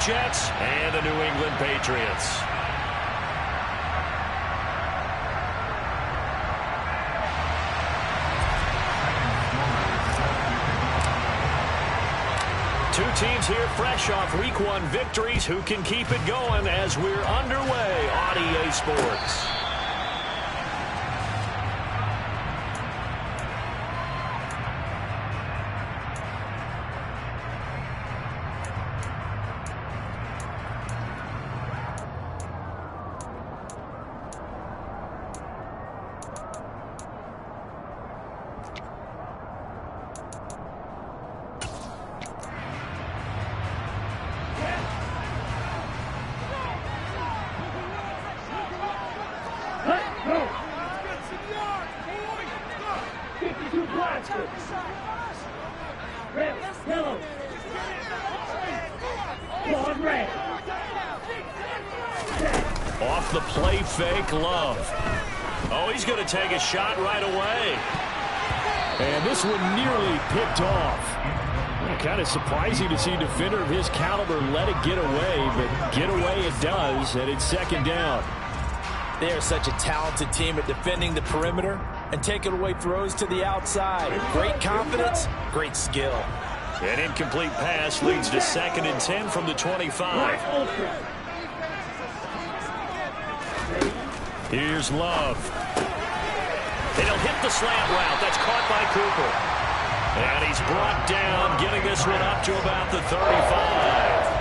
Jets and the New England Patriots. Two teams here fresh off Week 1 victories. Who can keep it going as we're underway on EA Sports? Off the play fake, Love. Oh, he's going to take a shot right away. And this one nearly picked off. Kind of surprising to see a defender of his caliber let it get away, but get away it does, and it's second down. They are such a talented team at defending the perimeter and taking away throws to the outside. Great confidence, great skill. An incomplete pass leads to 2nd and 10 from the 25. Here's Love. And he'll hit the slant route. That's caught by Cooper. And he's brought down, getting this one up to about the 35.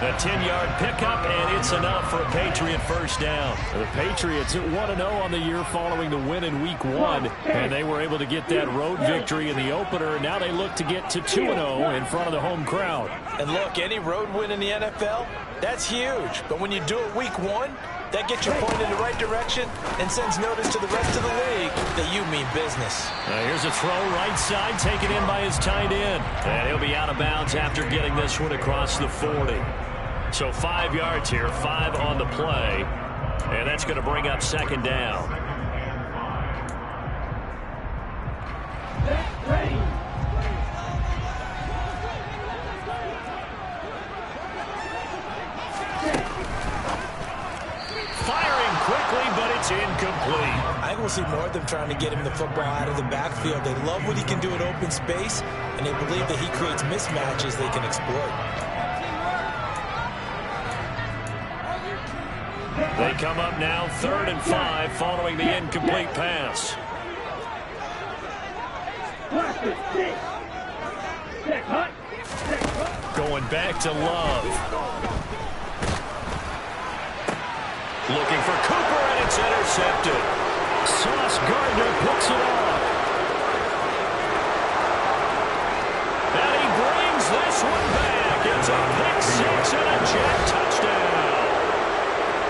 A 10-yard pickup, and it's enough for a Patriot first down. The Patriots at 1-0 on the year following the win in Week 1, and they were able to get that road victory in the opener. Now they look to get to 2-0 in front of the home crowd. And look, any road win in the NFL, that's huge. But when you do it Week 1, that gets you pointed in the right direction and sends notice to the rest of the league that you mean business. Here's a throw right side, taken in by his tight end. And he'll be out of bounds after getting this one across the 40. So 5 yards here, 5 on the play. And that's going to bring up second down. Firing quickly, but it's incomplete. I think we'll see more of them trying to get him the football out of the backfield. They love what he can do in open space, and they believe that he creates mismatches they can exploit. They come up now 3rd and 5 following the incomplete pass. Going back to Love. Looking for Cooper, and it's intercepted. Sauce Gardner picks it off. And he brings this one back. It's a pick six and a Jet touchdown.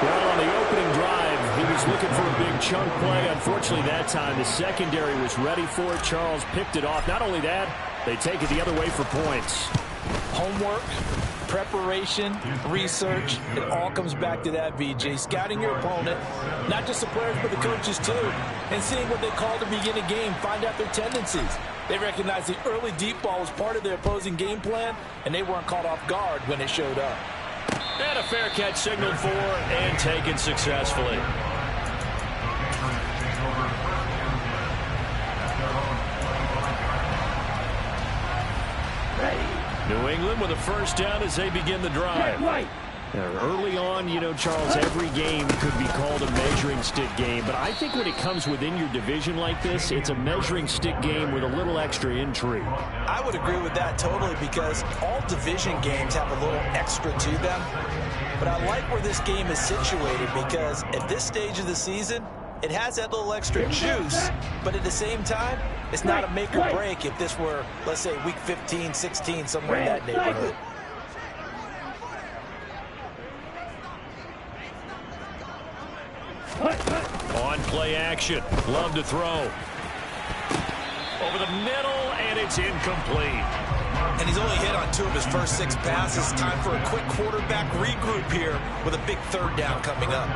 Well, on the opening drive, he was looking for a big chunk play. Unfortunately, that time, the secondary was ready for it. Charles picked it off. Not only that, they take it the other way for points. Homework, preparation, research, it all comes back to that, VJ. Scouting your opponent, not just the players but the coaches too, and seeing what they call to begin a game, find out their tendencies. They recognize the early deep ball was part of their opposing game plan, and they weren't caught off guard when it showed up. And a fair catch signaled for and taken successfully. New England with a first down as they begin the drive. Early on, you know, Charles, every game could be called a measuring stick game. But I think when it comes within your division like this, it's a measuring stick game with a little extra intrigue. I would agree with that totally because all division games have a little extra to them. But I like where this game is situated because at this stage of the season, it has that little extra juice. But at the same time, it's not a make or break if this were, let's say, week 15, 16, somewhere in that neighborhood. On play action. Love to throw. Over the middle, and it's incomplete. And he's only hit on 2 of his first 6 passes. Time for a quick quarterback regroup here with a big third down coming up.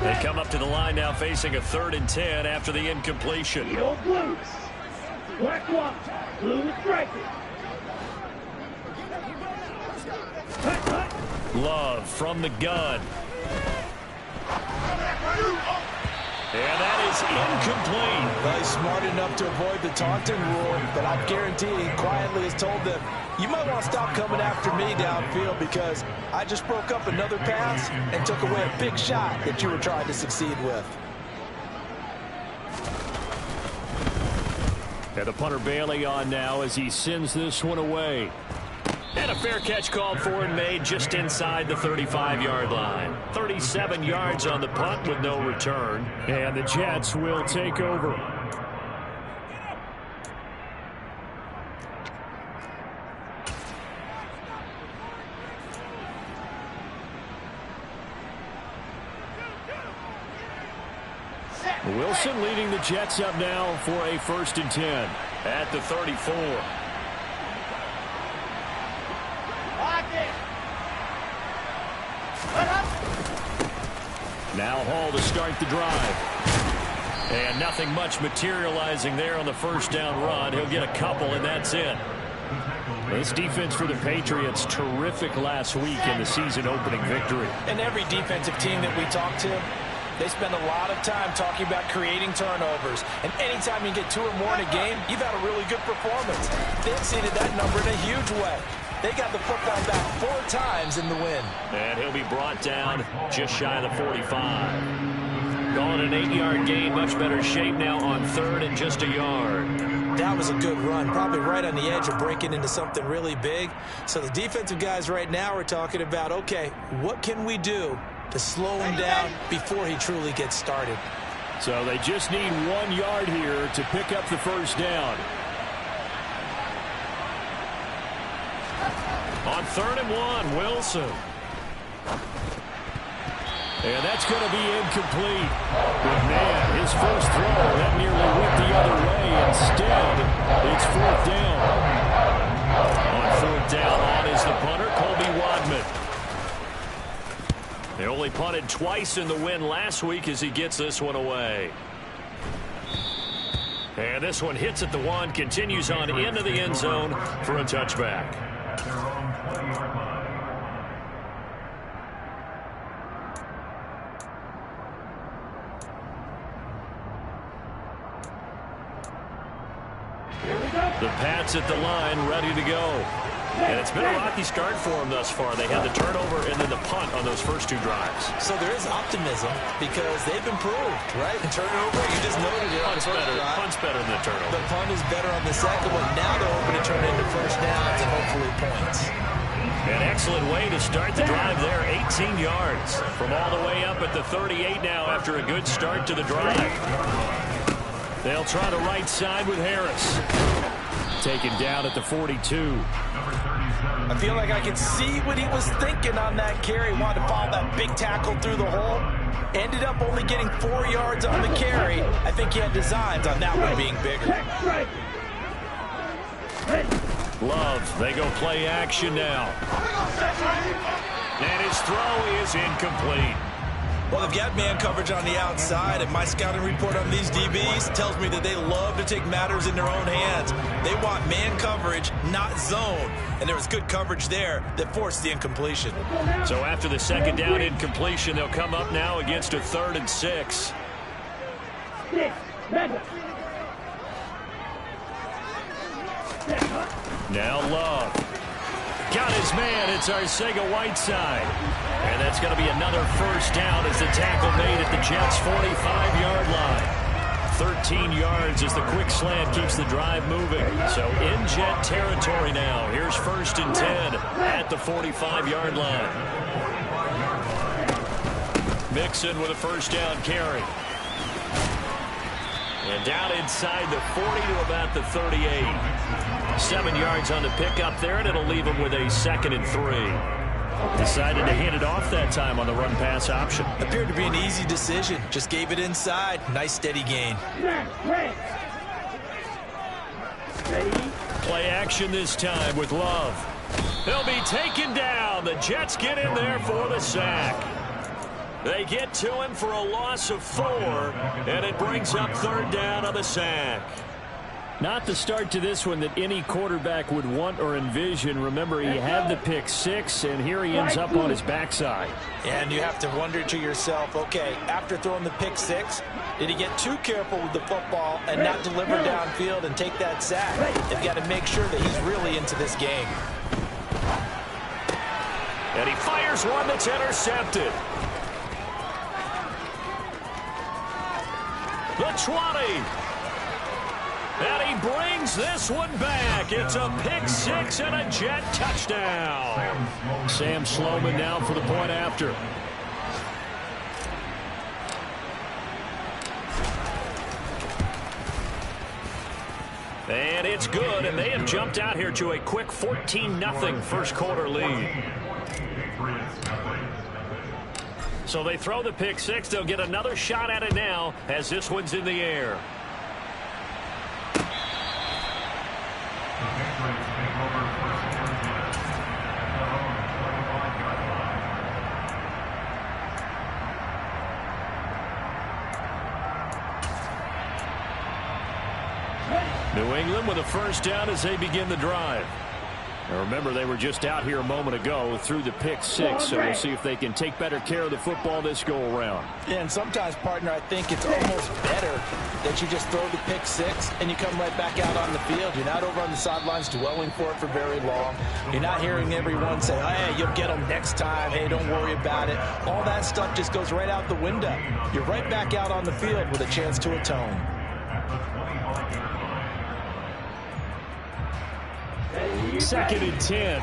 They come up to the line now facing a 3rd and 10 after the incompletion. Blues. Black one. Blue striker. Love from the gun. And that is incomplete. Well, he's smart enough to avoid the taunting rule, but I guarantee he quietly has told them, you might want to stop coming after me downfield because I just broke up another pass and took away a big shot that you were trying to succeed with. And the punter Bailey on now as he sends this one away. And a fair catch called for and made just inside the 35-yard line. 37 yards on the punt with no return. And the Jets will take over. Wilson leading the Jets up now for a 1st and 10. At the 34. Now Hall to start the drive. And nothing much materializing there on the 1st down run. He'll get a couple, and that's it. This defense for the Patriots, terrific last week in the season-opening victory. And every defensive team that we talk to, they spend a lot of time talking about creating turnovers. And anytime you get 2 or more in a game, you've had a really good performance. They exceeded that number in a huge way. They got the football back 4 times in the win. And he'll be brought down just shy of the 45. Going an 8-yard gain, much better shape now on 3rd and just a yard. That was a good run, probably right on the edge of breaking into something really big. So the defensive guys right now are talking about, okay, what can we do to slow him down before he truly gets started? So they just need 1 yard here to pick up the 1st down. On 3rd and 1, Wilson. And that's going to be incomplete. But man, his first throw, that nearly went the other way. Instead, it's 4th down. On 4th down, on is the punter, Colby Wadman. They only punted twice in the win last week as he gets this one away. And this one hits at the 1, continues on into the end zone for a touchback. The Pats at the line, ready to go. And it's been a rocky start for them thus far. They had the turnover and then the punt on those first 2 drives. So there is optimism because they've improved, right? The turnover, you just noted it. Punt's better than the turnover. The punt is better on the second one. Now they're hoping to turn it into 1st downs and hopefully points. An excellent way to start the drive there. 18 yards from all the way up at the 38 now after a good start to the drive. They'll try the right side with Harris. Taken down at the 42. I feel like I can see what he was thinking on that carry. Wanted to follow that big tackle through the hole. Ended up only getting 4 yards on the carry. I think he had designs on that one being bigger. Love, they go play action now. And his throw is incomplete. Well, they've got man coverage on the outside, and my scouting report on these DBs tells me that they love to take matters in their own hands. They want man coverage, not zone. And there was good coverage there that forced the incompletion. So after the 2nd down incompletion, they'll come up now against a 3rd and 6. Now Love. Got his man. It's Arcega-Whiteside. And that's going to be another 1st down as the tackle made at the Jets' 45-yard line. 13 yards as the quick slant keeps the drive moving. So in Jet territory now. Here's 1st and 10 at the 45-yard line. Mixon with a 1st down carry. And down inside the 40 to about the 38. 7 yards on the pickup there, and it'll leave him with a 2nd and 3. Decided to hand it off that time on the run-pass option. Appeared to be an easy decision. Just gave it inside. Nice steady gain. Play action this time with Love. He'll be taken down. The Jets get in there for the sack. They get to him for a loss of 4, and it brings up 3rd down on the sack. Not the start to this one that any quarterback would want or envision. Remember, he had the pick 6, and here he ends up on his backside. And you have to wonder to yourself, okay, after throwing the pick 6, did he get too careful with the football and not deliver downfield and take that sack? They've got to make sure that he's really into this game. And he fires one that's intercepted. The 20. And he brings this one back. It's a pick 6 and a Jet touchdown. Sam Sloman now for the point after. And it's good, and they have jumped out here to a quick 14-0 first quarter lead. So they throw the pick 6. They'll get another shot at it now as this one's in the air. New England with a first down as they begin the drive. Now remember, they were just out here a moment ago through the pick 6, so we'll see if they can take better care of the football this go-around. Yeah, and sometimes, partner, I think it's almost better that you just throw the pick 6 and you come right back out on the field. You're not over on the sidelines dwelling for it for very long. You're not hearing everyone say, hey, you'll get them next time. Hey, don't worry about it. All that stuff just goes right out the window. You're right back out on the field with a chance to atone. Second and 10.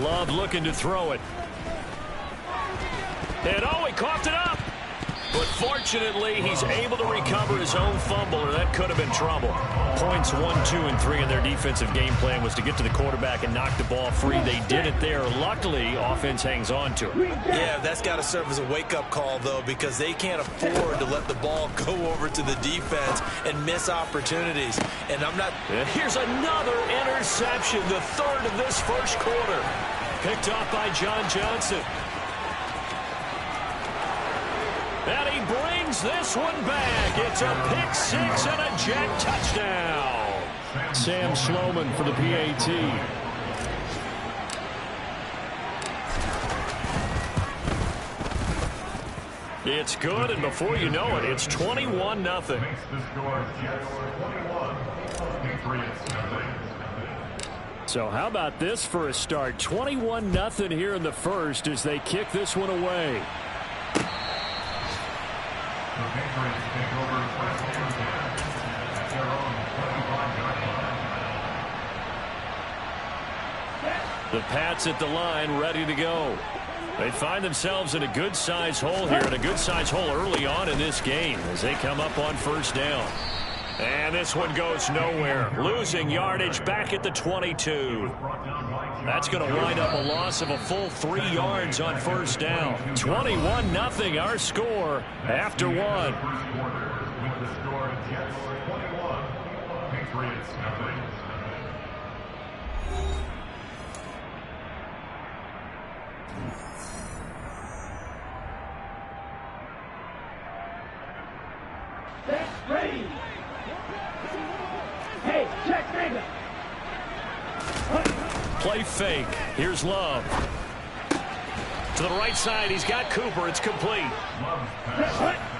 Love looking to throw it. And oh, he coughed it up. But fortunately, he's able to recover his own fumble, or that could have been trouble. Points 1, 2, and 3 in their defensive game plan was to get to the quarterback and knock the ball free. They did it there. Luckily, offense hangs on to it. Yeah, that's got to serve as a wake-up call, though, because they can't afford to let the ball go over to the defense and miss opportunities. And And here's another interception, the 3rd of this first quarter. Picked off by John Johnson. And he brings this one back. It's a pick 6 and a Jet touchdown. Sam Sloman for the PAT. It's good, and before you know it, it's 21-0. So how about this for a start? 21-0 here in the first as they kick this one away. The Pats at the line, ready to go. They find themselves in a good-sized hole here, and a good-sized hole early on in this game as they come up on first down. And this one goes nowhere. Losing yardage back at the 22. That's going to wind up a loss of a full 3 yards on first down. 21-0 our score after 1. Ready. Hey, check Vega. Play fake. Here's Love. To the right side, he's got Cooper. It's complete.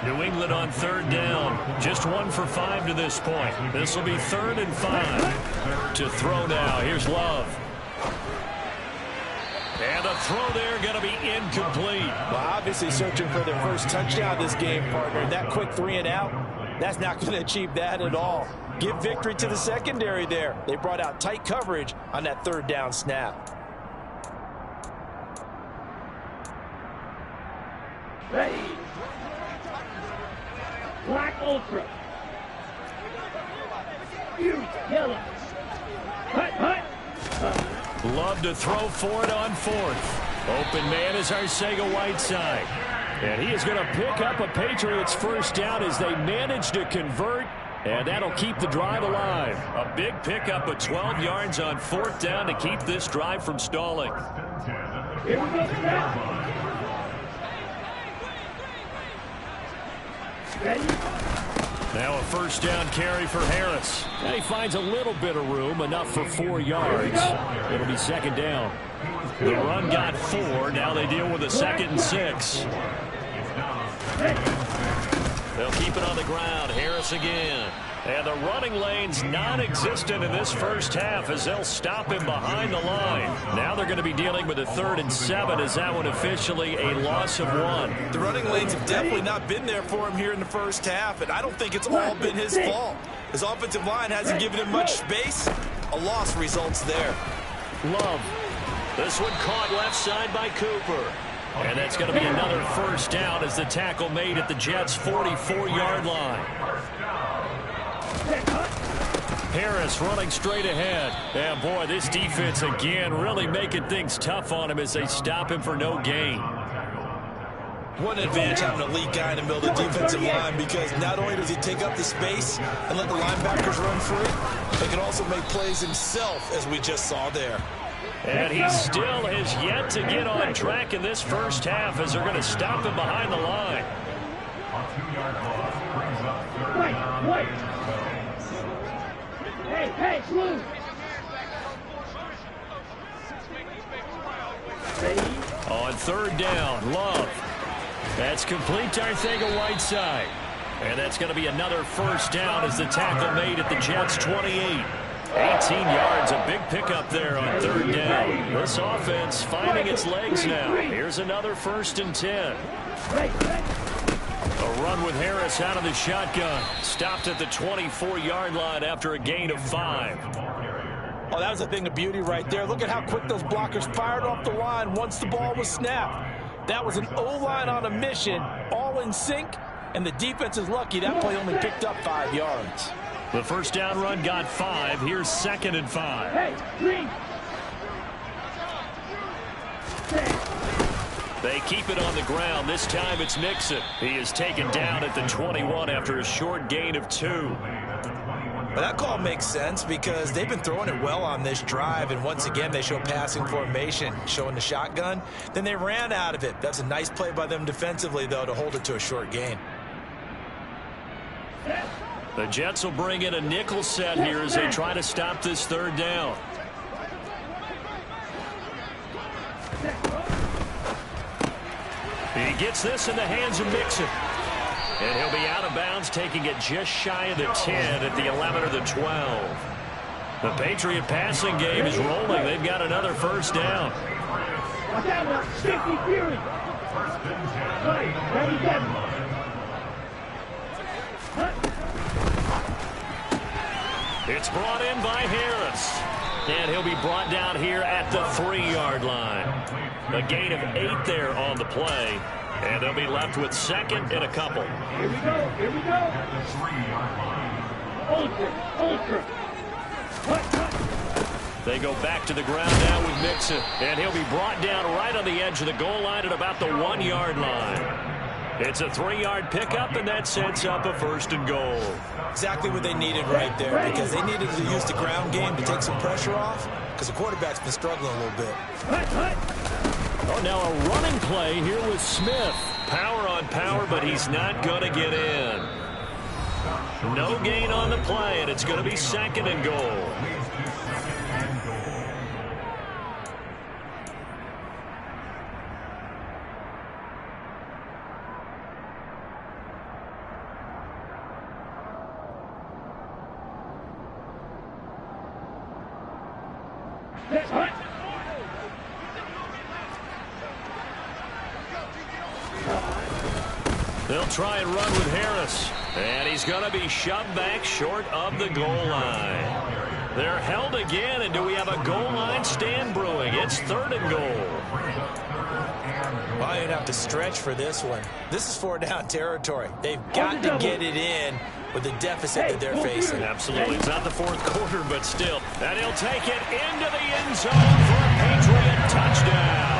New England on 3rd down. Just 1 for 5 to this point. This will be 3rd and 5. To throw now. Here's Love. And the throw there going to be incomplete. Well, obviously searching for their first touchdown this game, partner. That quick 3 and out, that's not going to achieve that at all. Give victory to the secondary there. They brought out tight coverage on that 3rd down snap. Ready. Black Ultra. Huge yellow. Hut, hut. Love to throw for it on 4th. Open man is Arcega-Whiteside. And he is going to pick up a Patriots first down as they manage to convert And that'll keep the drive alive. A big pickup of 12 yards on 4th down to keep this drive from stalling. Here we go, snap. Ready? Now a 1st down carry for Harris. And he finds a little bit of room, enough for 4 yards. It'll be 2nd down. The run got 4. Now they deal with a 2nd and 6. They'll keep it on the ground. Harris again. And the running lane's non-existent in this first half as they'll stop him behind the line. Now they're going to be dealing with a 3rd and 7 as that one officially a loss of 1. The running lanes have definitely not been there for him here in the first half, and I don't think it's all been his fault. His offensive line hasn't given him much space. A loss results there. Love. This one caught left side by Cooper. And that's going to be another 1st down as the tackle made at the Jets' 44-yard line. Harris running straight ahead. And boy, this defense again really making things tough on him as they stop him for no gain. What an advantage having a lead guy in the middle of the defensive line, because not only does he take up the space and let the linebackers run free, he can also make plays himself, as we just saw there. And he still has yet to get on track in this first half as they're going to stop him behind the line. Wait. Hey, blue. Ready? On 3rd down, Love. That's complete to Arcega-Whiteside. And that's going to be another 1st down as the tackle made at the Jets' 28. 18 yards, a big pickup there on 3rd down. This offense finding its legs now. Here's another 1st and 10. A run with Harris out of the shotgun. Stopped at the 24-yard line after a gain of 5. Oh, that was a thing of beauty right there. Look at how quick those blockers fired off the line once the ball was snapped. That was an O-line on a mission, all in sync, and the defense is lucky that play only picked up 5 yards. The 1st down run got 5. Here's 2nd and 5. Hey, green. They keep it on the ground. This time it's Mixon. He is taken down at the 21 after a short gain of 2. But that call makes sense because they've been throwing it well on this drive, and once again they show passing formation, showing the shotgun. Then they ran out of it. That's a nice play by them defensively, though, to hold it to a short gain. The Jets will bring in a nickel set here as they try to stop this 3rd down. He gets this in the hands of Mixon. And he'll be out of bounds, taking it just shy of the 10 at the 11 or the 12. The Patriot passing game is rolling. They've got another 1st down. Watch out, Sticky Fury. Ready, It's brought in by Harris. And he'll be brought down here at the 3-yard line. A gain of 8 there on the play. And they'll be left with 2nd and a couple. Here we go. Ultra. They go back to the ground now with Mixon. And he'll be brought down right on the edge of the goal line at about the 1-yard line. It's a 3-yard pickup, and that sets up a 1st and goal. Exactly what they needed right there, because they needed to use the ground game to take some pressure off, because the quarterback's been struggling a little bit. Oh, now a running play here with Smith. Power on power, but he's not going to get in. No gain on the play, and it's going to be 2nd and goal. They'll try and run with Harris. And he's going to be shoved back short of the goal line. They're held again, and do we have a goal line stand brewing? It's 3rd and goal. Well, you'd have to stretch for this one. This is 4-down territory. They've got to get it in with the deficit that they're facing. Absolutely. It's not the 4th quarter, but still. And he'll take it into the end zone for a Patriot touchdown.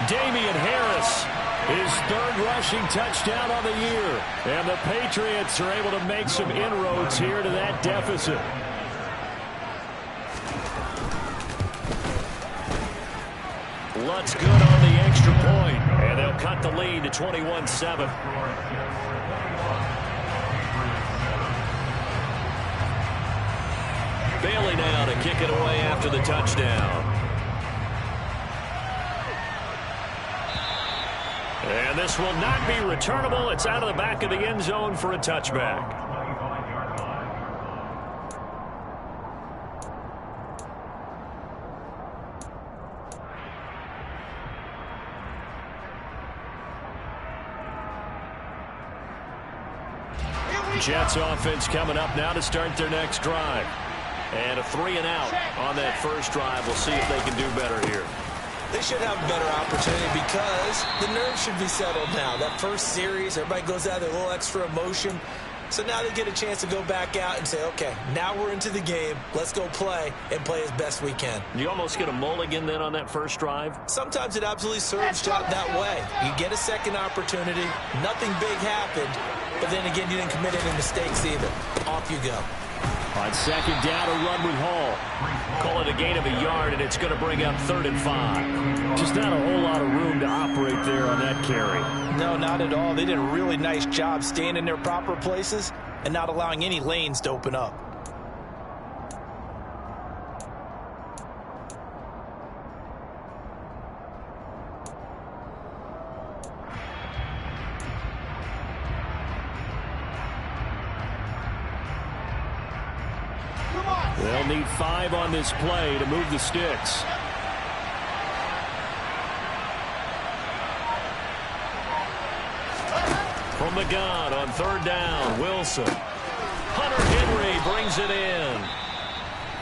Damian Harris His third rushing touchdown on the year. And the Patriots are able to make some inroads here to that deficit. Lutz good on the extra point. And they'll cut the lead to 21-7. Bailey now to kick it away after the touchdown. And this will not be returnable. It's out of the back of the end zone for a touchback. Jets offense coming up now to start their next drive. And a 3-and-out on that first drive. We'll see if they can do better here. They should have a better opportunity because the nerves should be settled now. That first series, everybody goes out there, a little extra emotion. So now they get a chance to go back out and say, okay, now we're into the game. Let's go play and play as best we can. You almost get a mulligan then on that first drive? Sometimes it absolutely serves out that way. You get a second opportunity. Nothing big happened. But then again, you didn't commit any mistakes either. Off you go. On second down, a run with Hall. Call it a gain of a yard, and it's going to bring up 3rd and 5. Just not a whole lot of room to operate there on that carry. No, not at all. They did a really nice job staying in their proper places and not allowing any lanes to open up. They'll need 5 on this play to move the sticks. From the gun on 3rd down, Wilson. Hunter Henry brings it in.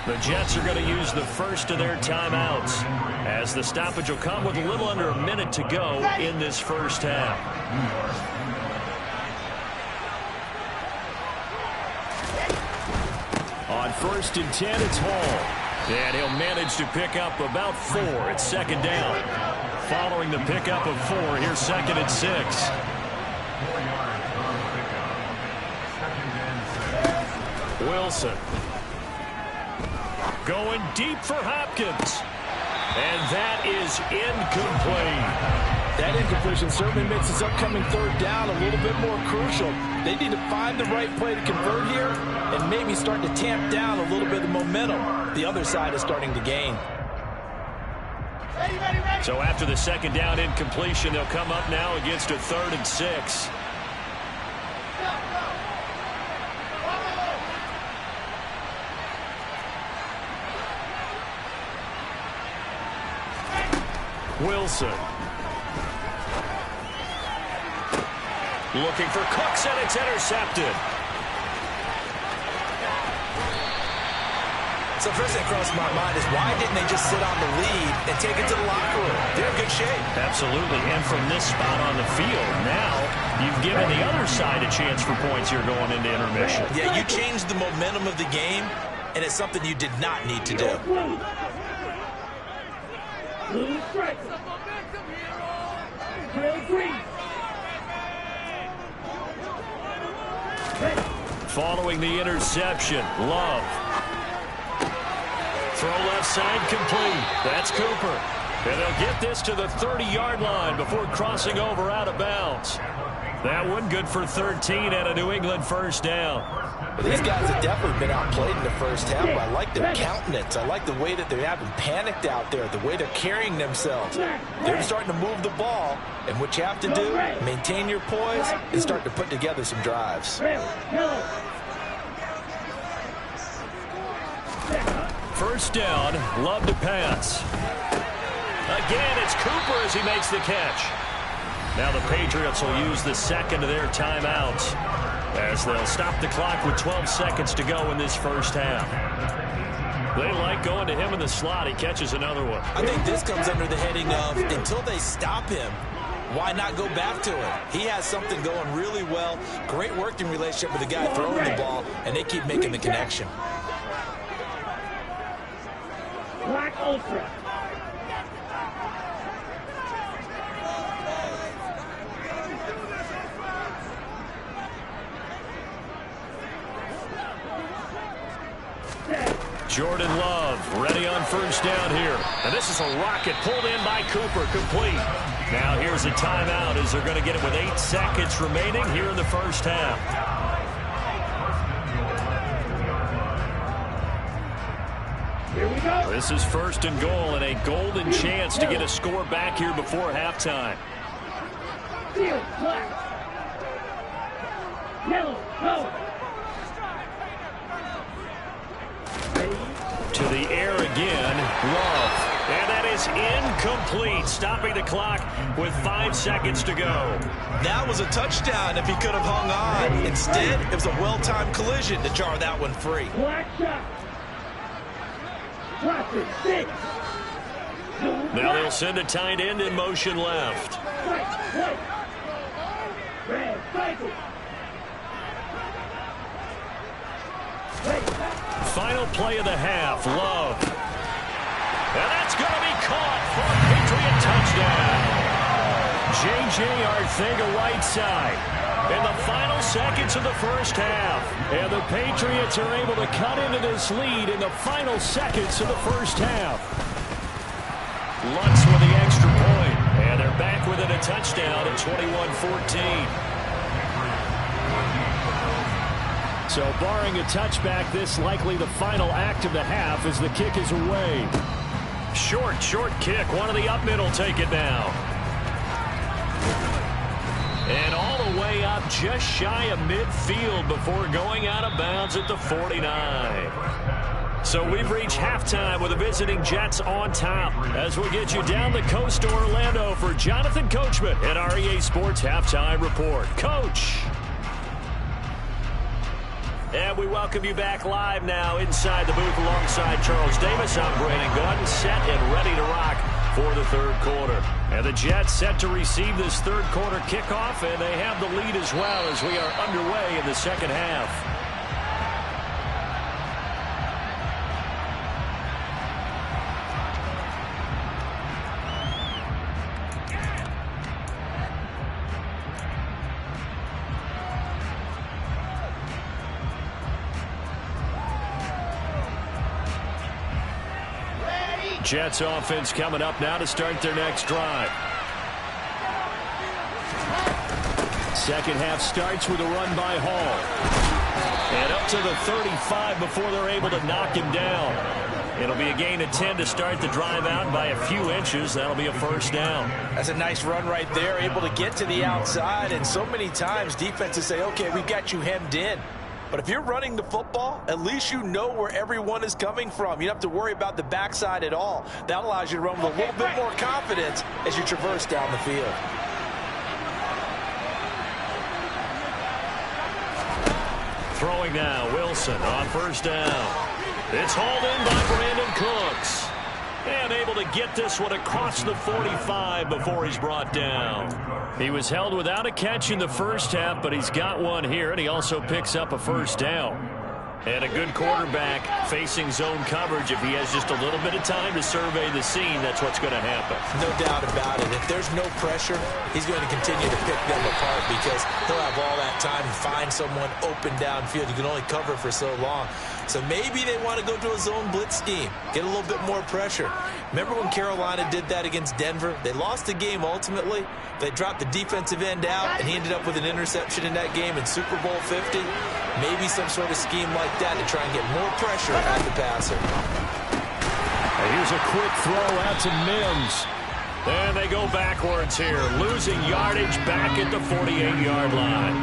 The Jets are going to use the first of their timeouts as the stoppage will come with a little under a minute to go in this first half. On 1st and 10, it's Hall. And he'll manage to pick up about 4 at 2nd down. Following the pickup of 4, here's 2nd and 6. Wilson. Going deep for Hopkins. And that is incomplete. That incompletion certainly makes this upcoming 3rd down a little bit more crucial. They need to find the right play to convert here and maybe start to tamp down a little bit of momentum. The other side is starting to gain. So after the 2nd down incompletion, they'll come up now against a 3rd and 6. Wilson. Looking for Cooks, and it's intercepted. So first thing across my mind is why didn't they just sit on the lead and take it to the locker room? They're in good shape. Absolutely, and from this spot on the field, now you've given the other side a chance for points here going into intermission. Yeah, you changed the momentum of the game, and it's something you did not need to do. Blue strike. Green. Following the interception, Love. Throw left side complete. That's Cooper. And they'll get this to the 30-yard line before crossing over out of bounds. That one good for 13 and a New England first down. Well, these guys have definitely been outplayed in the first half, but I like their countenance. I like the way that they haven't panicked out there, the way they're carrying themselves. They're starting to move the ball, and what you have to do, maintain your poise and start to put together some drives. First down, Love to pass. Again, it's Cooper as he makes the catch. Now the Patriots will use the 2nd of their timeouts as they'll stop the clock with 12 seconds to go in this first half. They like going to him in the slot. He catches another one. I think this comes under the heading of until they stop him, why not go back to it? He has something going really well. Great working relationship with the guy throwing the ball, and they keep making the connection. Black Ultra. Jordan Love ready on first down here. And this is a rocket pulled in by Cooper, complete. Now here's a timeout as they're going to get it with 8 seconds remaining here in the first half. Here we go. This is first and goal and a golden chance to get a score back here before halftime. Field, black. Yellow, go. To the air again, Love. And that is incomplete, stopping the clock with 5 seconds to go. That was a touchdown if he could have hung on. Instead, it was a well-timed collision to jar that one free. Black shot. Classic 6. Now they'll send a tight end in motion left. White. Red, cycle. Final play of the half, Love. And that's going to be caught for a Patriot touchdown. J.J. Arthega right side in the final seconds of the first half. And the Patriots are able to cut into this lead in the final seconds of the first half. Lutz with the extra point. And they're back within a touchdown at 21-14. So barring a touchback, this likely the final act of the half as the kick is away. Short kick. One of the up middle take it now. And all the way up just shy of midfield before going out of bounds at the 49. So we've reached halftime with the visiting Jets on top as we get you down the coast to Orlando for Jonathan Coachman at our EA Sports Halftime Report. Coach. And we welcome you back live now inside the booth alongside Charles Davis. I'm Brandon Gaudin, set and ready to rock for the third quarter. And the Jets set to receive this third quarter kickoff, and they have the lead as well as we are underway in the second half. Jets offense coming up now to start their next drive. Second half starts with a run by Hall. And up to the 35 before they're able to knock him down. It'll be a gain of 10 to start the drive out by a few inches. That'll be a first down. That's a nice run right there, able to get to the outside. And so many times defenses say, okay, we've got you hemmed in. But if you're running the football, at least you know where everyone is coming from. You don't have to worry about the backside at all. That allows you to run with a little bit more confidence as you traverse down the field. Throwing now, Wilson on first down. It's hauled in by Brandon Cooks. And able to get this one across the 45 before he's brought down. He was held without a catch in the first half, but he's got one here, and he also picks up a first down. And a good quarterback facing zone coverage. If he has just a little bit of time to survey the scene, that's what's going to happen. No doubt about it. If there's no pressure, he's going to continue to pick them apart because he'll have all that time to find someone open downfield. You can only cover for so long. So maybe they want to go to a zone blitz scheme, get a little bit more pressure. Remember when Carolina did that against Denver? They lost the game ultimately. They dropped the defensive end out, and he ended up with an interception in that game in Super Bowl 50. Maybe some sort of scheme like that to try and get more pressure on the passer. And here's a quick throw out to Mims. And they go backwards here, losing yardage back at the 48-yard line.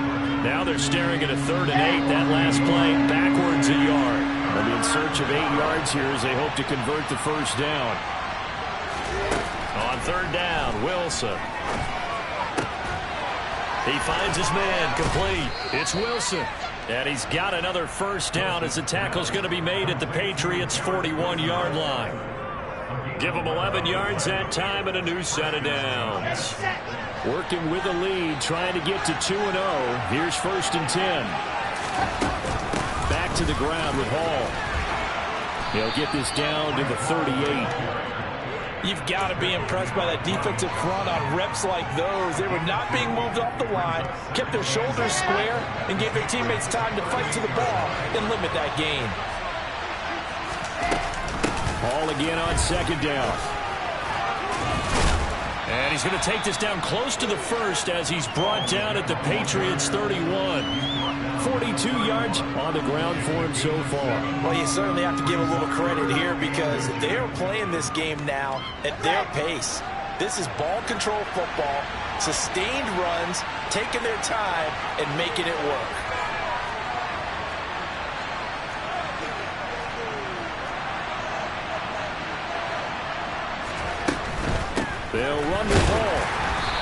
Now they're staring at a 3rd and 8. That last play, backwards a yard. They'll be in search of 8 yards here as they hope to convert the first down. On 3rd down, Wilson. He finds his man, complete. It's Wilson. And he's got another first down as the tackle's going to be made at the Patriots' 41-yard line. Give them 11 yards that time and a new set of downs. Working with the lead, trying to get to 2-0. Here's 1st and 10. Back to the ground with Hall. He'll get this down to the 38. You've got to be impressed by that defensive front on reps like those. They were not being moved off the line, kept their shoulders square, and gave their teammates time to fight to the ball and limit that gain. Ball again on second down. And he's going to take this down close to the first as he's brought down at the Patriots 31. 42 yards on the ground for him so far. Well, you certainly have to give a little credit here because they are playing this game now at their pace. This is ball control football, sustained runs, taking their time, and making it work. They'll run the ball.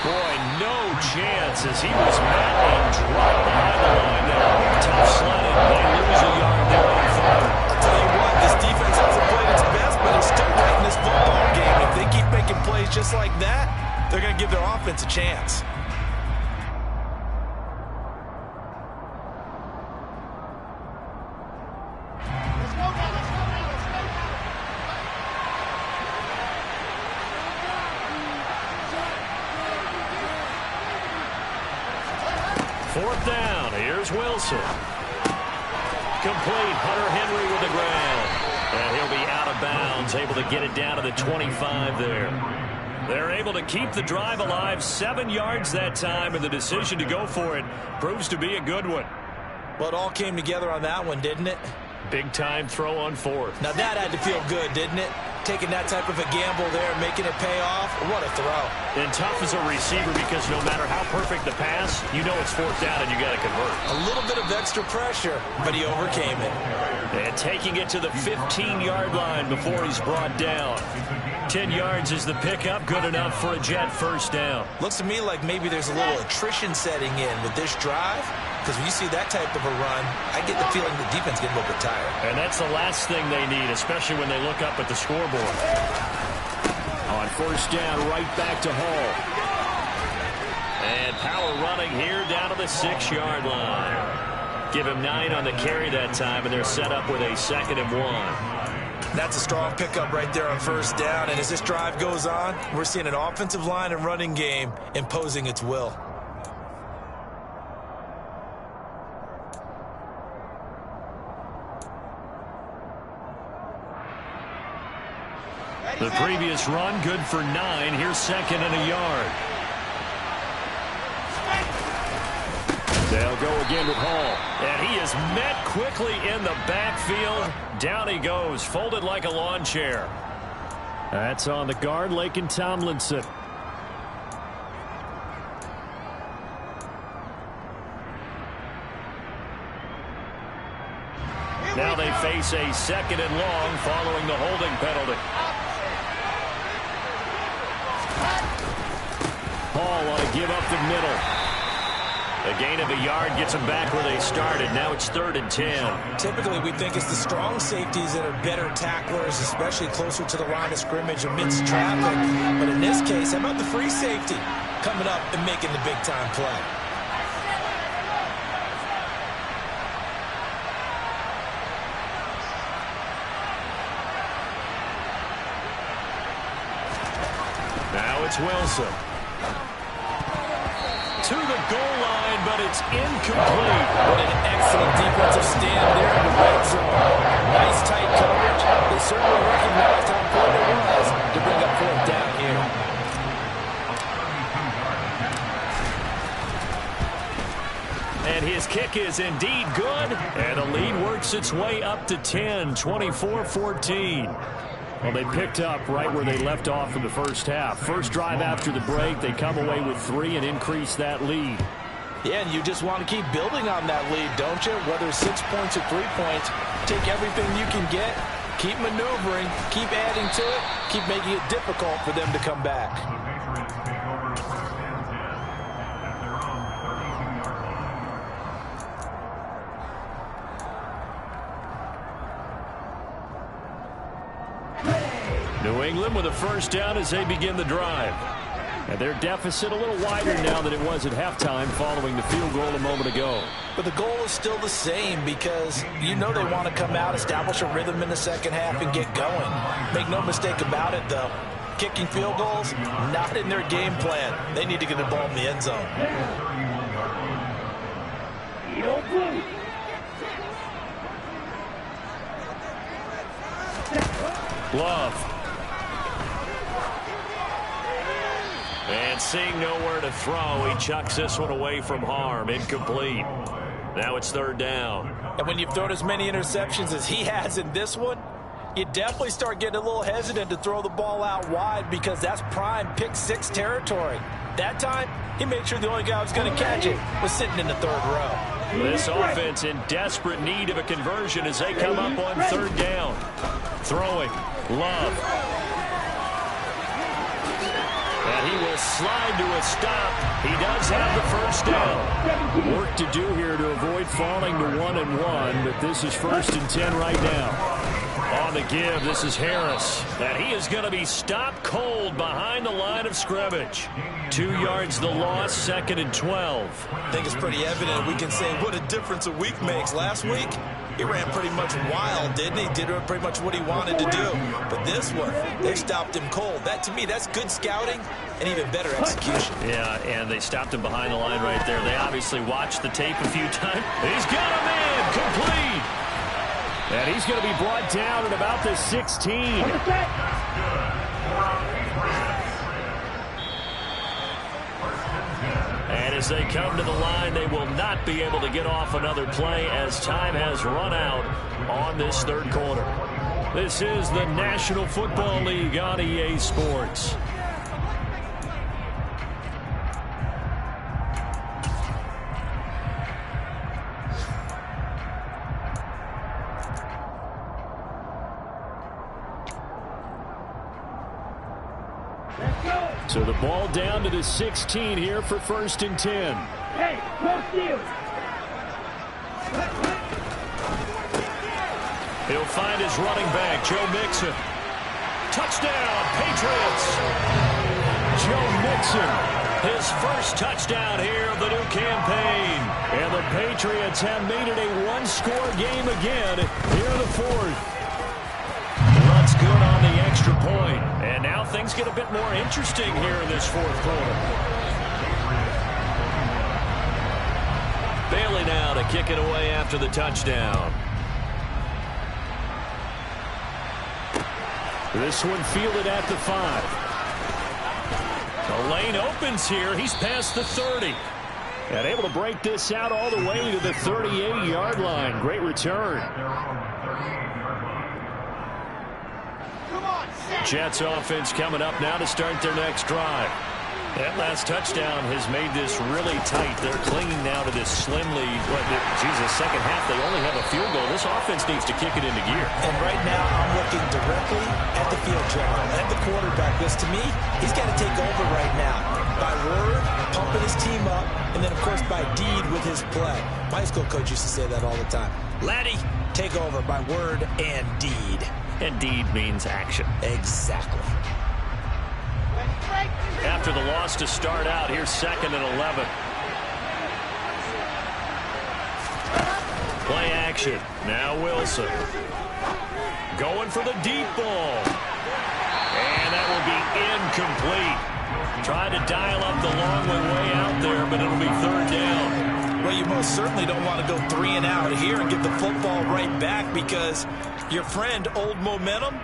Boy, no chance as he was met and dropped behind the line there. Tough sledding. They lose a yard there on third. I'll tell you what, this defense hasn't played its best, but it's still right in this football game. If they keep making plays just like that, they're going to give their offense a chance. Fourth down. Here's Wilson. Complete. Hunter Henry with the ground. And he'll be out of bounds, able to get it down to the 25 there. They're able to keep the drive alive. 7 yards that time, and the decision to go for it proves to be a good one. Well, it all came together on that one, didn't it? Big-time throw on fourth. Now that had to feel good, didn't it? Taking that type of a gamble there, making it pay off. What a throw. And tough as a receiver because no matter how perfect the pass, you know it's fourth down and you got to convert. A little bit of extra pressure, but he overcame it. And taking it to the 15-yard line before he's brought down. 10 yards is the pickup, good enough for a Jet first down. Looks to me like maybe there's a little attrition setting in with this drive, because when you see that type of a run, I get the feeling the defense getting a little bit tired. And that's the last thing they need, especially when they look up at the scoreboard. On first down, right back to Hall. And power running here down to the 6-yard line. Give him 9 on the carry that time, and they're set up with a 2nd and 1. That's a strong pickup right there on first down. And as this drive goes on, we're seeing an offensive line and running game imposing its will. The previous run, good for 9. Here's 2nd and a yard. They'll go again with Hall. And he is met quickly in the backfield. Down he goes, folded like a lawn chair. That's on the guard, Laken Tomlinson. Now they face a 2nd and long following the holding penalty. Hall on a give up the middle. A gain of a yard gets them back where they started. Now it's 3rd and 10. Typically, we think it's the strong safeties that are better tacklers, especially closer to the line of scrimmage amidst traffic. But in this case, how about the free safety coming up and making the big-time play? Now it's Wilson. To the goal line, but it's incomplete. What an excellent defensive stand there in the red zone. Nice tight coverage. They certainly recognized how important it was to bring up 4th down here. And his kick is indeed good. And the lead works its way up to 10, 24-14. Well, they picked up right where they left off in the first half. First drive after the break, they come away with 3 and increase that lead. Yeah, and you just want to keep building on that lead, don't you? Whether it's 6 points or 3 points, take everything you can get, keep maneuvering, keep adding to it, keep making it difficult for them to come back. New England with a first down as they begin the drive. And their deficit a little wider now than it was at halftime following the field goal a moment ago. But the goal is still the same because you know they want to come out, establish a rhythm in the second half, and get going. Make no mistake about it, though. Kicking field goals, not in their game plan. They need to get the ball in the end zone. Love. And seeing nowhere to throw, he chucks this one away from harm. Incomplete. Now it's third down. And when you've thrown as many interceptions as he has in this one, you definitely start getting a little hesitant to throw the ball out wide because that's prime pick six territory. That time, he made sure the only guy who was going to catch it was sitting in the third row. This offense in desperate need of a conversion as they come up on third down. Throwing. Love. And he will slide to a stop. He does have the first down. Work to do here to avoid falling to 1-1, but this is 1st and 10 right now. On the give, this is Harris. And he is going to be stopped cold behind the line of scrimmage. 2 yards the loss, 2nd and 12. I think it's pretty evident we can say what a difference a week makes. Last week, he ran pretty much wild, didn't he? Did pretty much what he wanted to do. But this one, they stopped him cold. That, to me, that's good scouting and even better execution. Yeah, and they stopped him behind the line right there. They obviously watched the tape a few times. He's got a man, complete. And he's going to be brought down at about the 16. And as they come to the line, they will not be able to get off another play as time has run out on this third quarter. This is the National Football League on EA Sports. So the ball down to the 16 here for 1st and 10. Hey, no steal. He'll find his running back, Joe Mixon. Touchdown, Patriots. Joe Mixon, his first touchdown here of the new campaign. And the Patriots have made it a one-score game again here in the fourth. Runs good on the extra point. And now things get a bit more interesting here in this fourth quarter. Bailey now to kick it away after the touchdown. This one fielded at the 5. The lane opens here. He's past the 30. And able to break this out all the way to the 38-yard line. Great return. Jets offense coming up now to start their next drive. That last touchdown has made this really tight. They're clinging now to this slim lead. Second half, they only have a field goal. This offense needs to kick it into gear. And right now, I'm looking directly at the field general and the quarterback. Because to me, he's got to take over right now. By word, pumping his team up, and then, of course, by deed with his play. My high school coach used to say that all the time. Laddie, take over by word and deed. And deed means action. Exactly. After the loss to start out, here's 2nd and 11. Play action. Now Wilson. Going for the deep ball. And that will be incomplete. Trying to dial up the long way out there, but it'll be third down. Well, you most certainly don't want to go 3 and out here and give the football right back because your friend, Old Momentum,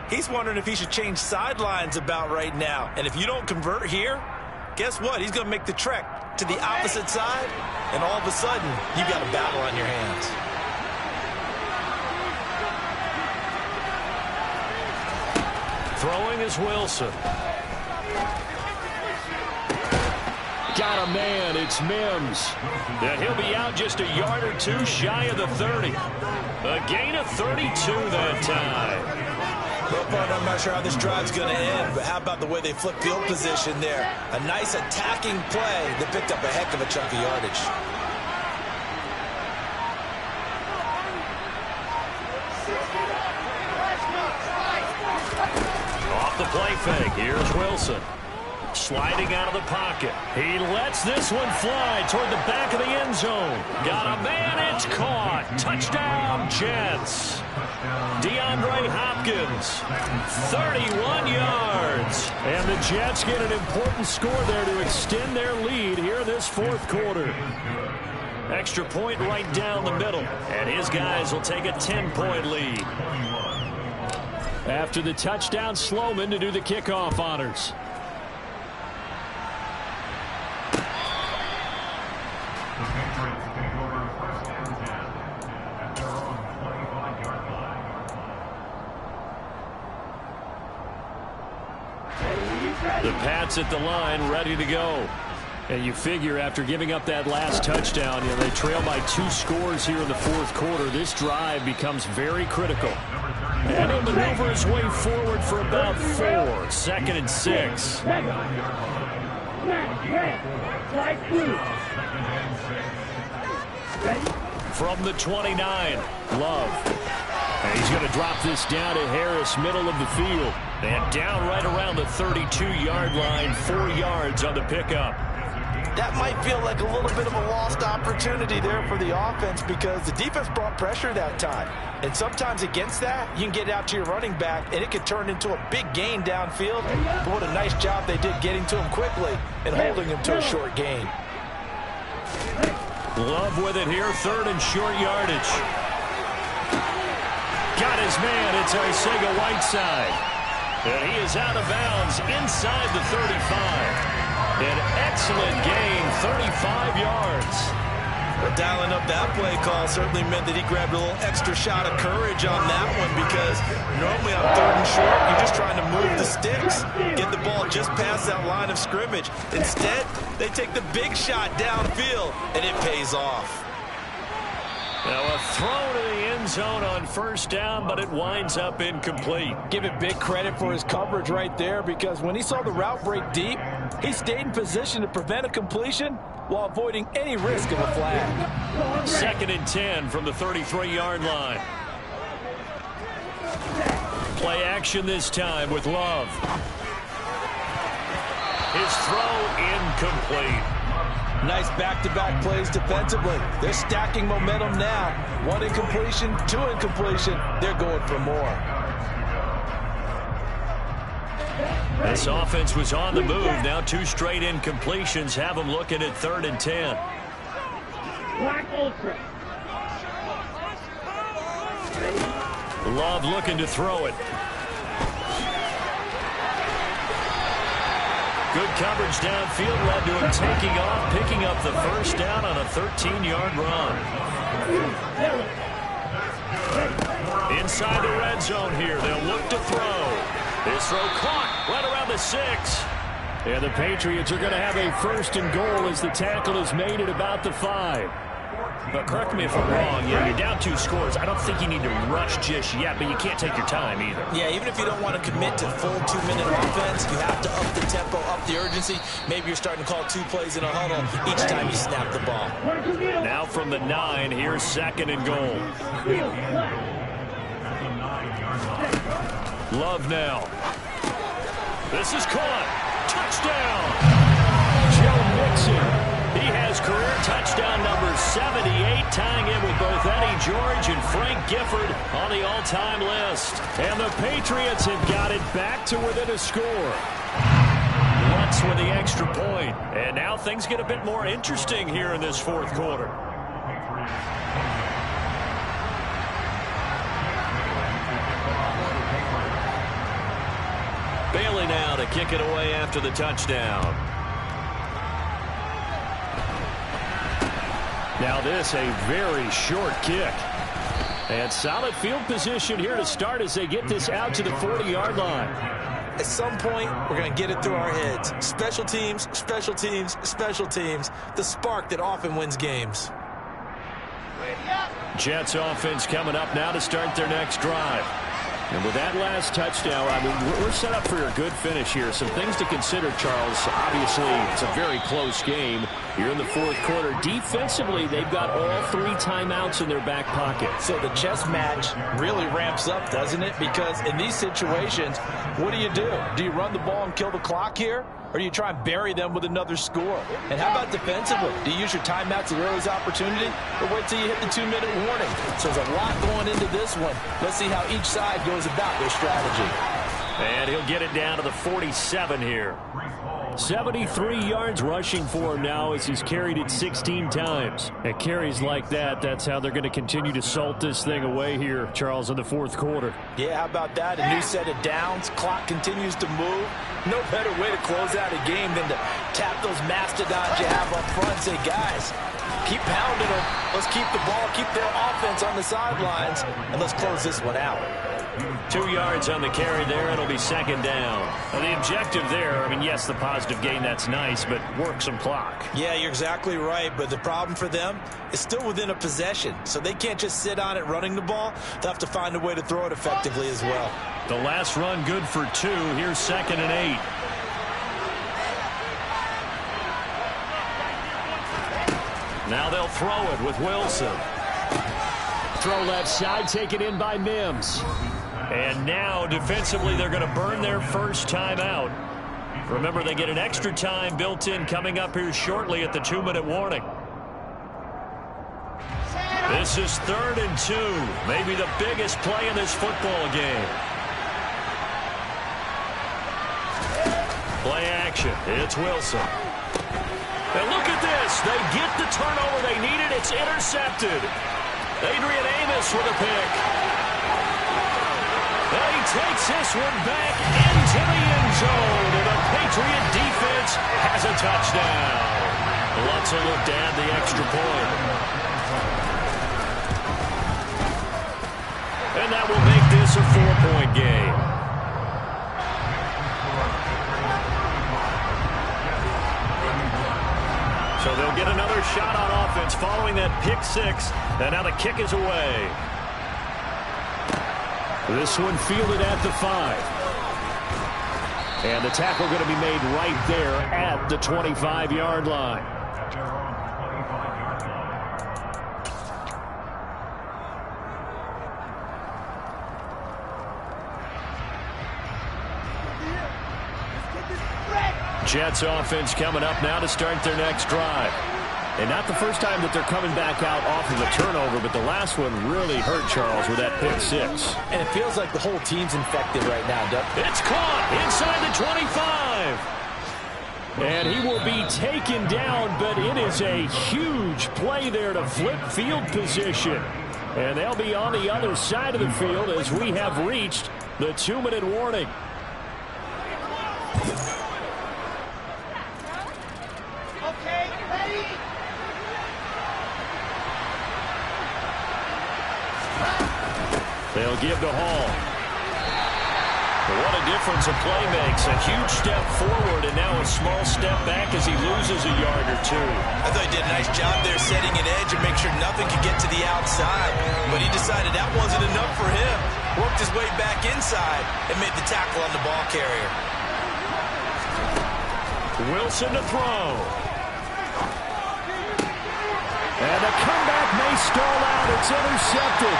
he's wondering if he should change sidelines about right now. And if you don't convert here, guess what? He's going to make the trek to the opposite side, and all of a sudden, you've got a battle on your hands. Throwing is Wilson. Got a man. It's Mims. And he'll be out just a yard or two shy of the 30. A gain of 32 that time. Well, partner, I'm not sure how this drive's going to end, but how about the way they flip field position there? A nice attacking play that picked up a heck of a chunk of yardage. Off the play fake. Here's Wilson. Sliding out of the pocket. He lets this one fly toward the back of the end zone. Got a man. It's caught. Touchdown, Jets. DeAndre Hopkins, 31 yards. And the Jets get an important score there to extend their lead here this fourth quarter. Extra point right down the middle. And his guys will take a 10-point lead. after the touchdown, Sloman to do the kickoff honors. The Pats at the line, ready to go. And you figure after giving up that last touchdown, they trail by 2 scores here in the fourth quarter. This drive becomes very critical. And he'll maneuver his way forward for about 4. 2nd and 6. From the 29, Love. And he's going to drop this down to Harris, middle of the field. And down right around the 32-yard line, 4 yards on the pickup. That might feel like a little bit of a lost opportunity there for the offense because the defense brought pressure that time. And sometimes against that, you can get out to your running back, and it could turn into a big gain downfield. But what a nice job they did getting to him quickly and holding him to a short gain. Love with it here, 3rd and short yardage. Got his man, it's Arcega-Whiteside. And he is out of bounds inside the 35. An excellent gain, 35 yards. But dialing up that play call certainly meant that he grabbed a little extra shot of courage on that one because normally on 3rd and short, you're just trying to move the sticks, get the ball just past that line of scrimmage. Instead, they take the big shot downfield, and it pays off. Now a throw to the end zone on 1st down, but it winds up incomplete. Give it big credit for his coverage right there because when he saw the route break deep, he stayed in position to prevent a completion while avoiding any risk of a flag. 2nd and 10 from the 33-yard line. Play action this time with Love. His throw incomplete. Nice back-to-back plays defensively. They're stacking momentum now. 1 incompletion, 2 incompletion. They're going for more. This offense was on the move. Now 2 straight incompletions have them looking at 3rd and 10. Love looking to throw it. Good coverage downfield led to him taking off, picking up the 1st down on a 13-yard run. Inside the red zone here, they'll look to throw. This throw caught right around the 6. And the Patriots are going to have a 1st and goal as the tackle is made at about the 5. But correct me if I'm wrong, you're down 2 scores. I don't think you need to rush just yet, but you can't take your time either. Yeah, even if you don't want to commit to full 2-minute offense, you have to up the tempo, up the urgency. Maybe you're starting to call 2 plays in a huddle each time you snap the ball. Now from the 9, here's 2nd and goal. Love now. This is caught. Touchdown. Joe Mixon. He has career touchdown number 78, tying in with both Eddie George and Frank Gifford on the all-time list. And the Patriots have got it back to within a score. Lutz with the extra point. And now things get a bit more interesting here in this 4th quarter. Bailey now to kick it away after the touchdown. Now this a very short kick. And solid field position here to start as they get this out to the 40-yard line. At some point, we're going to get it through our heads. Special teams, special teams, special teams. The spark that often wins games. Jets offense coming up now to start their next drive. And with that last touchdown, I mean, we're set up for a good finish here. Some things to consider, Charles. Obviously, it's a very close game. You're in the 4th quarter. Defensively, they've got all 3 timeouts in their back pocket. So the chess match really ramps up, doesn't it? Because in these situations, what do? Do you run the ball and kill the clock here? Or do you try and bury them with another score? And how about defensively? Do you use your timeouts at your earliest opportunity? Or wait till you hit the 2-minute warning? So there's a lot going into this one. Let's see how each side goes about their strategy. And he'll get it down to the 47 here. 73 yards rushing for him now as he's carried it 16 times. At carries like that, that's how they're going to continue to salt this thing away here, Charles, in the fourth quarter. Yeah, how about that? A new set of downs. Clock continues to move. No better way to close out a game than to tap those mastodons you have up front and say, guys, keep pounding them. Let's keep the ball, keep their offense on the sidelines, and let's close this one out. 2 yards on the carry there. It'll be second down. And the objective there, I mean, yes, the positive gain, that's nice, but work some clock. Yeah, you're exactly right, but the problem for them is still within a possession, so they can't just sit on it running the ball. They'll have to find a way to throw it effectively as well. The last run good for 2. Here's 2nd and 8. Now they'll throw it with Wilson. Throw left side, taken in by Mims. And now, defensively, they're going to burn their first timeout. Remember, they get an extra time built in coming up here shortly at the 2-minute warning. This is 3rd and 2. Maybe the biggest play in this football game. Play action. It's Wilson. And look at this. They get the turnover they needed. It's intercepted. Adrian Amos with a pick. And he takes this one back into the end zone. And the Patriot defense has a touchdown. Lutz will look to add the extra point. And that will make this a 4-point game. So they'll get another shot on offense following that pick 6. And now the kick is away. This one fielded at the 5. And the tackle going to be made right there at the 25-yard line. Jets offense coming up now to start their next drive. And not the first time that they're coming back out off of a turnover, but the last one really hurt, Charles, with that pick 6. And it feels like the whole team's infected right now, Doug. It's caught inside the 25. And he will be taken down, but it is a huge play there to flip field position. And they'll be on the other side of the field as we have reached the 2-minute warning. They'll give to Hall. What a difference a play makes. A huge step forward and now a small step back as he loses a yard or 2. I thought he did a nice job there setting an edge and make sure nothing could get to the outside. But he decided that wasn't enough for him. Worked his way back inside and made the tackle on the ball carrier. Wilson to throw. And the comeback may stall out. It's intercepted.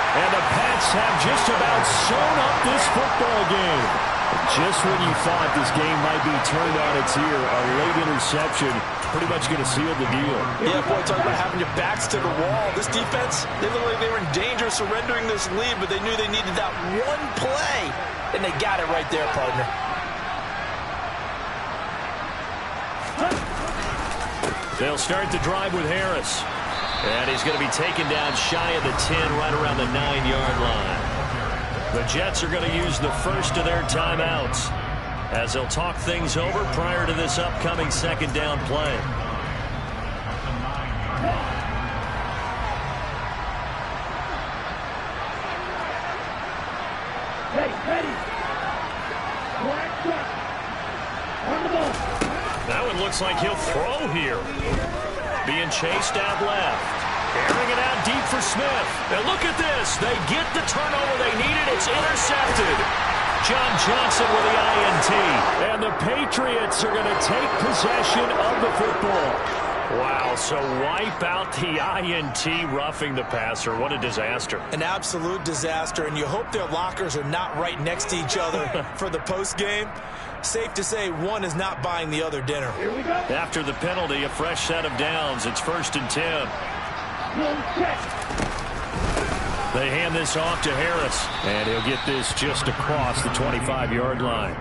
And the Pats have just about sewn up this football game. Just when you thought this game might be turned on its ear, a late interception pretty much going to seal the deal. Yeah, boy, talk about having your backs to the wall. This defense, they looked like they were in danger of surrendering this lead, but they knew they needed that one play, and they got it right there, partner. They'll start the drive with Harris. And he's going to be taken down shy of the 10, right around the 9-yard line. The Jets are going to use the first of their timeouts as they'll talk things over prior to this upcoming second down play. Ready. On the ball. That one looks like he'll throw here. Being chased out left. Airing it out deep for Smith. And look at this. They get the turnover they needed. It's intercepted. John Johnson with the INT. And the Patriots are going to take possession of the football. Wow, so wipe out the INT, roughing the passer. What a disaster. An absolute disaster, and you hope their lockers are not right next to each other for the postgame. Safe to say one is not buying the other dinner. Here we go. After the penalty, a fresh set of downs. It's 1st and 10. They hand this off to Harris. And he'll get this just across the 25-yard line.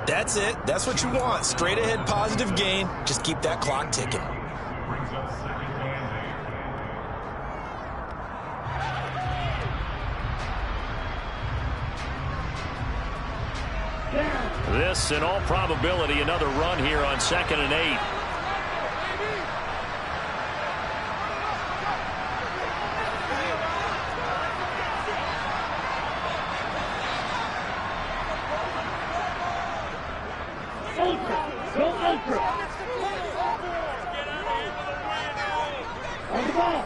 That's it. That's what you want. Straight ahead positive gain. Just keep that clock ticking. This, in all probability, another run here on 2nd and 8. Go ultra. On the ball.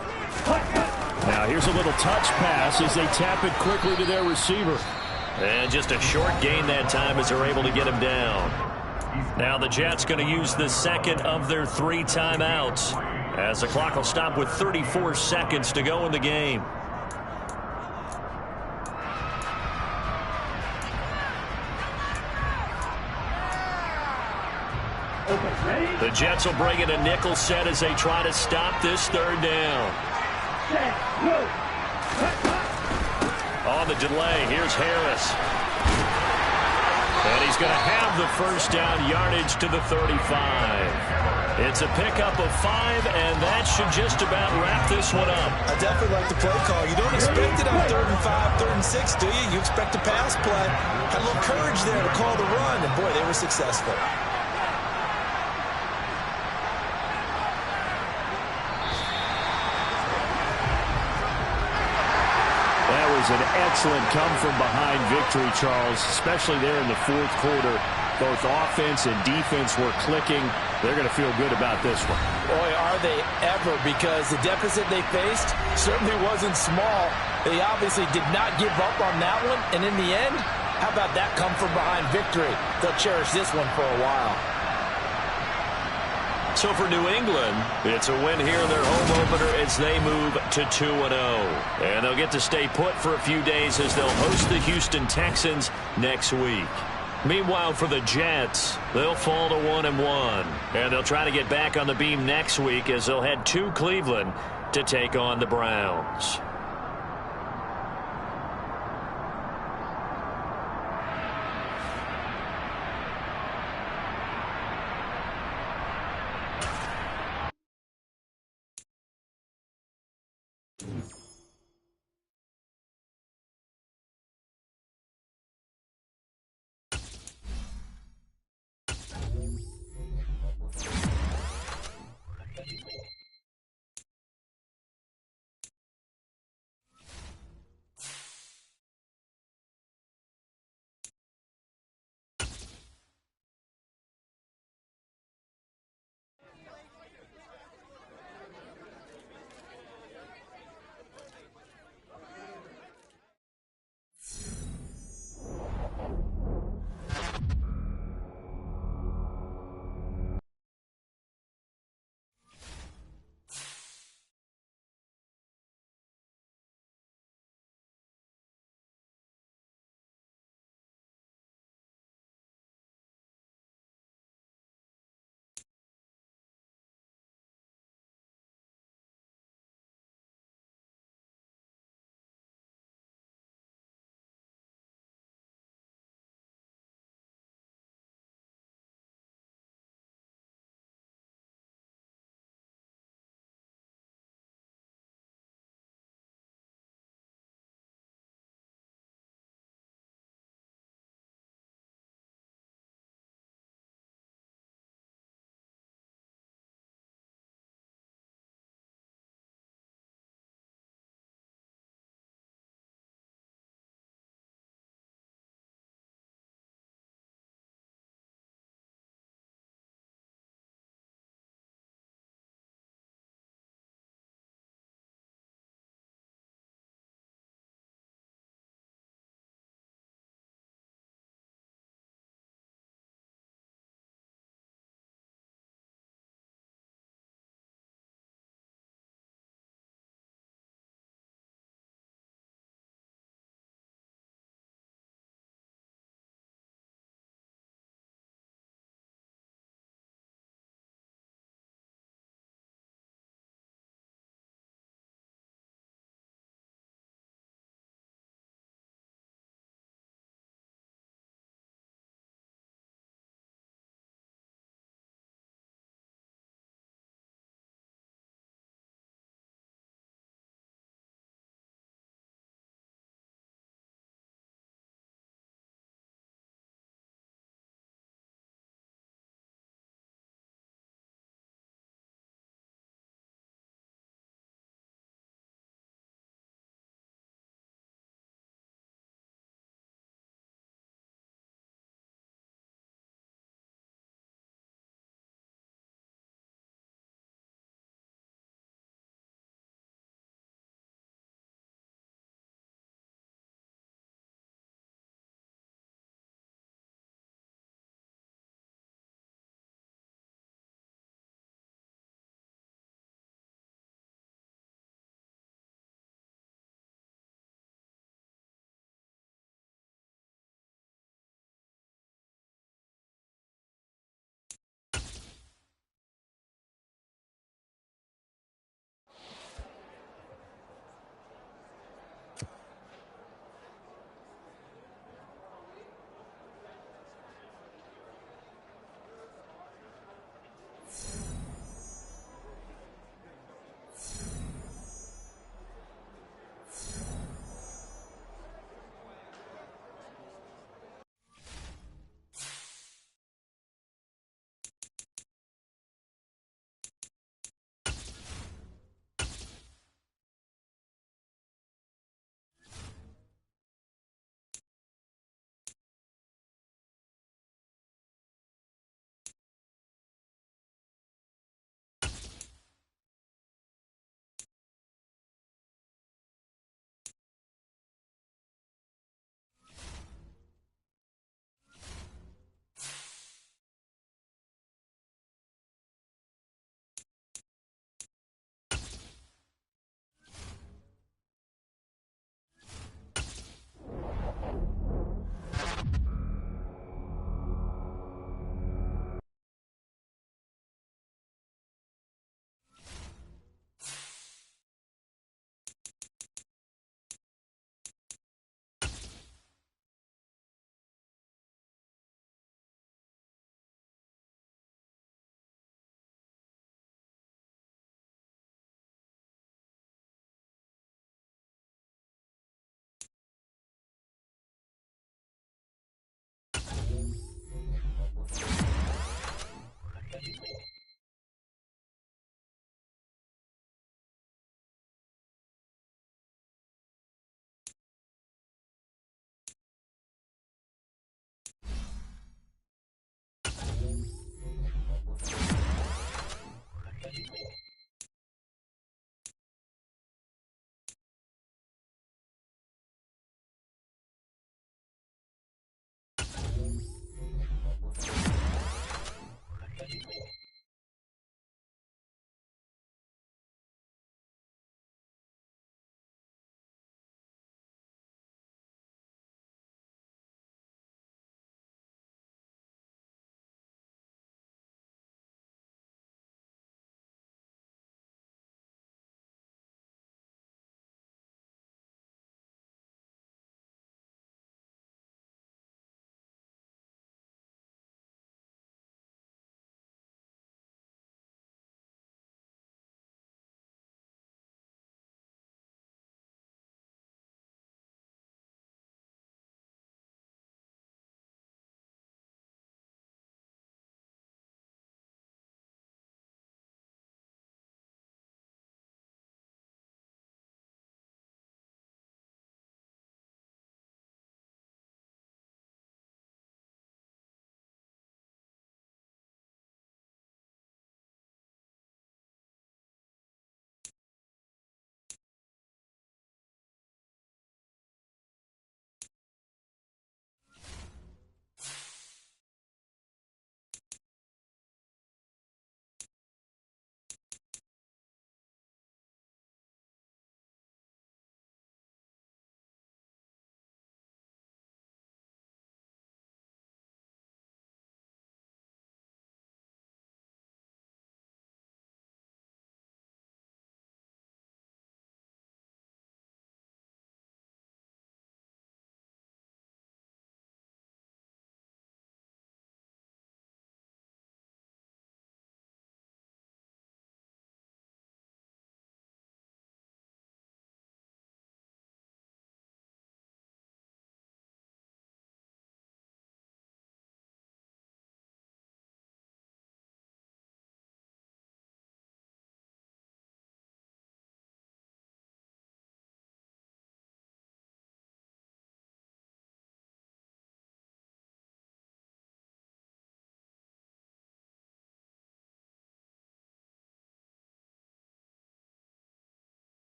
Now here's a little touch pass as they tap it quickly to their receiver. And just a short gain that time as they're able to get him down. Now the Jets going to use the second of their 3 timeouts as the clock will stop with 34 seconds to go in the game. The Jets will bring in a nickel set as they try to stop this 3rd down. On the delay, here's Harris. And he's going to have the first down yardage to the 35. It's a pickup of 5, and that should just about wrap this one up. I definitely like the play call. You don't expect it on 3rd and 5, 3rd and 6, do you? You expect a pass play. Had a little courage there to call the run, and boy, they were successful. An excellent come-from-behind victory, Charles, especially there in the 4th quarter. Both offense and defense were clicking. They're going to feel good about this one. Boy, are they ever, because the deficit they faced certainly wasn't small. They obviously did not give up on that one, and in the end, how about that come-from-behind victory? They'll cherish this one for a while. So for New England, it's a win here in their home opener as they move to 2-0. And they'll get to stay put for a few days as they'll host the Houston Texans next week. Meanwhile, for the Jets, they'll fall to 1-1. And they'll try to get back on the beam next week as they'll head to Cleveland to take on the Browns.